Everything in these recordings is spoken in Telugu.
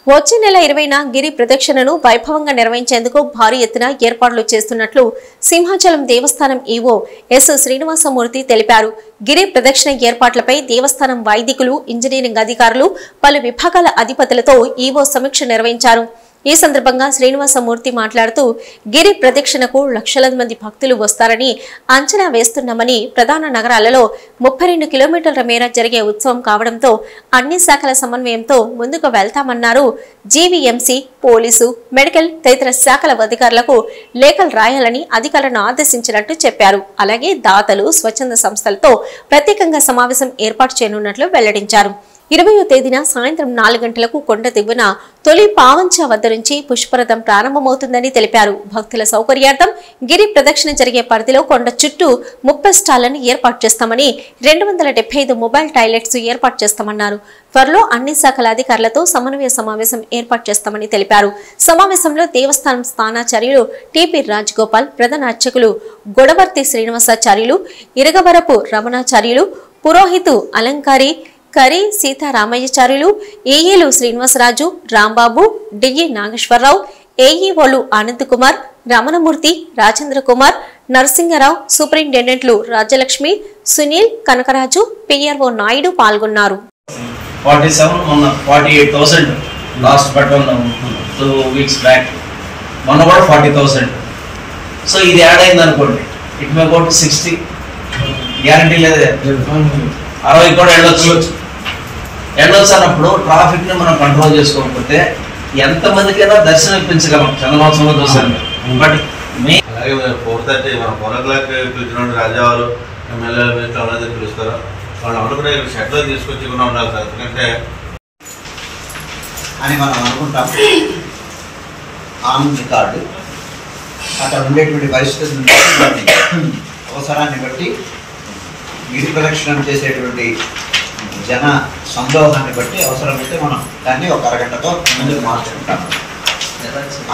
వచ్చే నెల 20న గిరి ప్రదక్షిణను వైభవంగా నిర్వహించేందుకు భారీ ఎత్తున ఏర్పాట్లు చేస్తున్నట్లు సింహాచలం దేవస్థానం ఈవో ఎస్ శ్రీనివాసమూర్తి తెలిపారు. గిరి ప్రదక్షిణ ఏర్పాట్లపై దేవస్థానం వైదికులు, ఇంజనీరింగ్ అధికారులు, పలు విభాగాల అధిపతులతో ఈవో సమీక్ష నిర్వహించారు. ఈ సందర్భంగా శ్రీనివాసమూర్తి మాట్లాడుతూ గిరి ప్రదక్షిణకు లక్షల మంది భక్తులు వస్తారని అంచనా వేస్తున్నామని, ప్రధాన నగరాలలో 32 కిలోమీటర్ల మేర జరిగే ఉత్సవం కావడంతో అన్ని శాఖల సమన్వయంతో ముందుకు వెళ్తామన్నారు. జీవీఎంసీ, పోలీసు, మెడికల్ తదితర శాఖల అధికారులకు లేఖలు రాయాలని అధికారులను ఆదేశించినట్టు చెప్పారు. అలాగే దాతలు, స్వచ్ఛంద సంస్థలతో ప్రత్యేకంగా సమావేశం ఏర్పాటు చేయనున్నట్లు వెల్లడించారు. 20వ తేదీన సాయంత్రం 4 గంటలకు కొండ దిగువన తొలి పావంచ వద్ద నుంచి పుష్పరథం ప్రారంభమవుతుందని తెలిపారు. భక్తుల సౌకర్యార్థం గిరి ప్రదక్షిణ జరిగే పరిధిలో కొండ చుట్టూ 30 స్టాళ్లను ఏర్పాటు చేస్తామని, 275 మొబైల్ టాయిలెట్స్ ఏర్పాటు చేస్తామన్నారు. త్వరలో అన్ని శాఖల అధికారులతో సమన్వయ సమావేశం ఏర్పాటు చేస్తామని తెలిపారు. సమావేశంలో దేవస్థానం స్థానాచార్యులు టిపి రాజగోపాల్, ప్రధాన అర్చకులు గొడవర్తి శ్రీనివాసాచార్యులు, ఇరగవరపు రమణాచార్యులు, పురోహితు అలంకారి కరి సీతారామయ్యాచార్యులు, ఏఈలు శ్రీనివాసరాజు, రాంబాబు, డిఈ నాగేశ్వరరావు, ఏఈఓలు ఆనంద్ కుమార్, రమణమూర్తి, రాజేంద్ర కుమార్, నరసింగరావు, సూపరింటెండెంట్లు రాజ్యలక్ష్మి, సునీల్, కనకరాజు, పిఆర్ఓ నాయుడు పాల్గొన్నారు. 48,000 లాస్ట్ బట్ 2 వీక్స్ బ్యాక్, మొన్న కూడా 40,000. సో ఇది యాడ్ అయింది అనుకోండి, it may go to 60. Guarantee లేదే, 60 కూడా వెళ్ళొచ్చు అన్నప్పుడు ట్రాఫిక్ ని మనం కంట్రోల్ చేసుకోకపోతే ఎంతమందికైనా దర్శనం ఇప్పించగలం చంద్రమోత్సవంలో చూసాను. బట్ అలాగే 4:30 మనం 4 o'clock పిలిచిన రాజావాళ్ళు, ఎమ్మెల్యేలు ఎవరైతే పిలుస్తారో వాళ్ళు అనుకునే షెడ్లో తీసుకొచ్చి కూడా ఉండాలి సార్. ఎందుకంటే అని మనం అనుకుంటాం. ఆన్ రికార్డు అక్కడ ఉండేటువంటి పరిస్థితులను అవసరాన్ని బట్టి గిరి ప్రదక్షిణం చేసేటువంటి జన సందోహాన్ని బట్టి అవసరమైతే మనం దాన్ని ఒక అరగంటతో ముందుకు మార్చుకుంటాము.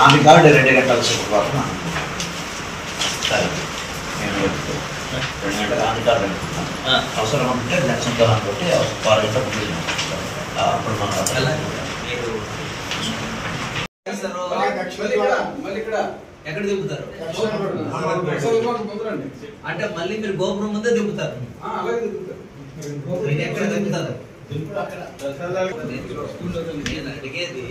ఆన్ రికార్డు 2 గంటల సేపు పాటు సరే నేను 2 గంటలు ఆన్ రికార్డు అనుకుంటాం. అవసరం ఉంటే జన సందోహాన్ని బట్టి 6 గంటల ముందు అప్పుడు మనం ఎక్కడ దింపుతారు అంటే మళ్ళీ మీరు గోపురం ముందే దింపుతారు. ఎక్కడ దింపుతారు? నేను అడిగేది